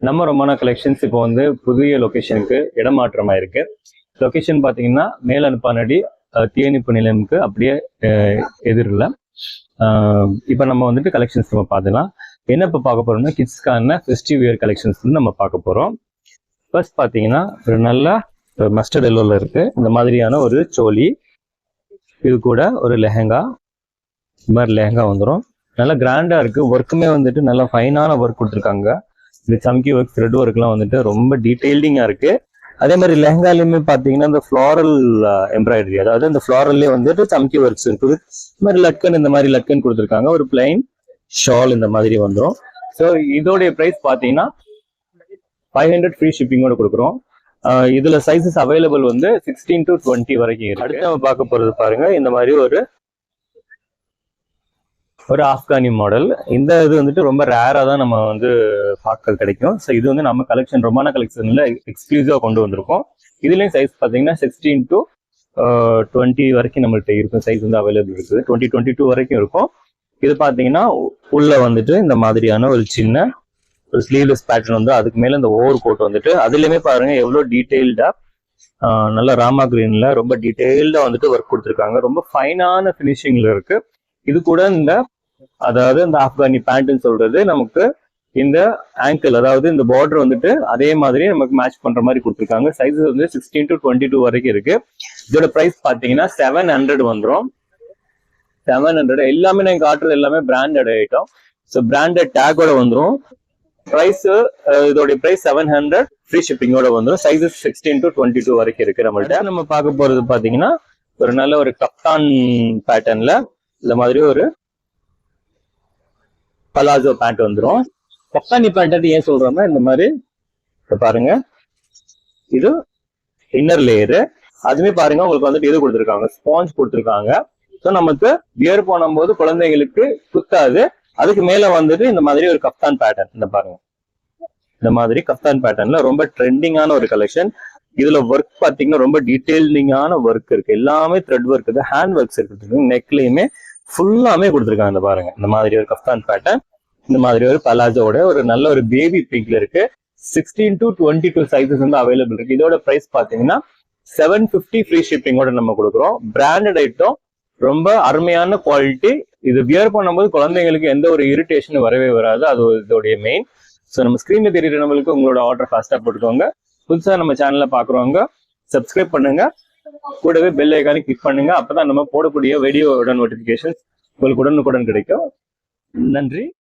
நம்ம ரொமானா கலெக்ஷன்ஸ் இப்போ வந்து புதிய லொகேஷனுக்கு இடமாற்றமாயிருக்கு. லொகேஷன் பார்த்தீங்கன்னா மேலனுப்பானடி தீயணைப்பு நிலையமுக்கு அப்படியே எதிரில். இப்போ நம்ம வந்துட்டு கலெக்ஷன்ஸ் நம்ம பார்த்துக்கலாம். என்ன இப்போ பார்க்க போறோம்னா கிட்ஸ்க்கான ஃபெஸ்டிவ் வியர் கலெக்ஷன்ஸ் வந்து நம்ம பார்க்க போகிறோம். ஃபர்ஸ்ட் பார்த்தீங்கன்னா ஒரு நல்ல மஸ்டர்ட் எல்லோவில் இருக்கு இந்த மாதிரியான ஒரு சோலி. இது கூட ஒரு லெஹங்கா, இந்த மாதிரி லெஹங்கா வந்துடும். நல்லா கிராண்டாக இருக்கு. ஒர்க்குமே வந்துட்டு நல்லா ஃபைனான ஒர்க் கொடுத்துருக்காங்க. இந்த சம்கி ஒர்க், த்ரெட் ஒர்க்லாம் வந்துட்டு ரொம்ப டீடைல்டிங்கா இருக்கு. அதே மாதிரி லெஹங்காலையுமே பார்த்தீங்கன்னா இந்த ஃப்ளாரல் எம்ப்ராய்டரி, அதாவது இந்த ஃப்ளாரல்லே வந்துட்டு சம்கி ஒர்க்ஸ் இருக்குது. இந்த மாதிரி லட்கன், இந்த மாதிரி லட்கன் கொடுத்துருக்காங்க. ஒரு பிளைன் ஷால் இந்த மாதிரி வந்துடும். ஸோ இதோடைய ப்ரைஸ் பார்த்தீங்கன்னா 500 ஃப்ரீ ஷிப்பிங்கோட கொடுக்குறோம். இதுல சைசஸ் அவைலபிள் வந்து 16 to 20 வரைக்கும் இருக்கு. அடுத்து நம்ம பார்க்க போறது பாருங்க, இந்த மாதிரி ஒரு ஆப்கானி மாடல். இந்த இது வந்துட்டு ரொம்ப ரேரா தான் நம்ம வந்து பார்க்க கிடைக்கும். ஸோ இது வந்து நம்ம கலெக்ஷன் ரொமானா கலெக்ஷன்ல எக்ஸ்க்ளூசிவா கொண்டு வந்திருக்கோம். இதுலயும் சைஸ் பார்த்தீங்கன்னா 16 to 20 வரைக்கும் நம்மள்கிட்ட இருக்கும். சைஸ் வந்து அவைலபிள் இருக்குது. 20-22 வரைக்கும் இருக்கும். இது பார்த்தீங்கன்னா உள்ள வந்துட்டு இந்த மாதிரியான ஒரு சின்ன ஒரு ஸ்லீவ்லெஸ் பேட்டர்ன் வந்து, அதுக்கு மேல இந்த ஓவர் கோட் வந்துட்டு அதுலயுமே பாருங்க எவ்வளவு டீடைல்டா நல்ல ராமா கிரீன்ல ரொம்ப டீடைல்டா வந்துட்டு ஒர்க் கொடுத்துருக்காங்க. ரொம்ப ஃபைனான பினிஷிங்ல இருக்கு. இது கூட இந்த அதாவது இந்த ஆப்கானி பேண்ட்னு சொல்றது நமக்கு இந்த ஆங்கிள், அதாவது இந்த பார்டர் வந்துட்டு அதே மாதிரி நமக்கு மேட்ச் பண்ற மாதிரி கொடுத்துருக்காங்க. சைஸஸ் வந்து 16 to 22 வரைக்கும் இருக்கு. இதோட பிரைஸ் பாத்தீங்கன்னா 700 வந்துடும். 700 எல்லாமே நான் காட்டுறது எல்லாமே பிராண்டட் ஐட்டம். ஸோ பிராண்டட் டேக்கோட வந்துடும். பிரைஸ் இதோட பிரைஸ் 700 ஃப்ரீ ஷிப்பிங்கோட வந்துடும். சைஸஸ் 16 to 22 வரைக்கும் இருக்கு நம்மள்ட்ட. நம்ம பார்க்க போறது பாத்தீங்கன்னா ஒரு நல்ல ஒரு கப்தான் பேட்டர்ன்ல இந்த மாதிரி ஒரு பலாசோ பேண்ட் வந்துடும். கப்தானி பேண்ட் ஏன் சொல்றோம்னா இந்த மாதிரி பாருங்க, இது இன்னர் லேயரு. அதுமே பாருங்க உங்களுக்கு வந்துட்டு இது கொடுத்துருக்காங்க, ஸ்பாஞ்ச் கொடுத்துருக்காங்க. ஸோ நமக்கு வியர் பண்ணும்போது குழந்தைங்களுக்கு குத்தாது. அதுக்கு மேல வந்துட்டு இந்த மாதிரி ஒரு கப்தான் பேட்டர்ன், இந்த பாருங்க இந்த மாதிரி கப்தான் பேட்டர்ன்ல ரொம்ப ட்ரெண்டிங்கான ஒரு கலெக்ஷன். இதுல ஒர்க் பாத்தீங்கன்னா ரொம்ப டீடைல்டிங்கான ஒர்க் இருக்கு. எல்லாமே த்ரெட் ஒர்க் இருக்கு, ஹேண்ட் ஒர்க்ஸ் இருக்கு. நெக்லயுமே ஃபுல்லாமே கொடுத்துருக்காங்க. இந்த பாருங்க இந்த மாதிரி ஒரு கப்தான் பேட்டர்ன், இந்த மாதிரி ஒரு பலாஜோட ஒரு நல்ல ஒரு பேபி பிங்க்ல இருக்கு. 16 to 22 சைஸஸ் வந்து அவைலபிள் இருக்கு. இதோட பிரைஸ் பாத்தீங்கன்னா 750 ஃப்ரீ ஷிப்பிங்கோட நம்ம கொடுக்குறோம். பிராண்டட் ஐட்டம், ரொம்ப அருமையான குவாலிட்டி. இது வியர் பண்ணும்போது குழந்தைங்களுக்கு எந்த ஒரு இரிட்டேஷனும் வரவே வராது. அது இதோடைய மெயின். ஸோ நம்ம ஸ்கிரீன்ல தெரியுற நம்மளுக்கு உங்களோட ஆர்டர் ஃபாஸ்டா போட்டுக்கோங்க. புதுசா நம்ம சேனல்ல பாக்குறவங்க சப்ஸ்கிரைப் பண்ணுங்க, கூடவே பெல் ஐகானை கிளிக் பண்ணுங்க. அப்பதான் நம்ம போடக்கூடிய வீடியோட நோட்டிபிகேஷன் உங்களுக்கு உடனுக்குடன் கிடைக்கும். நன்றி.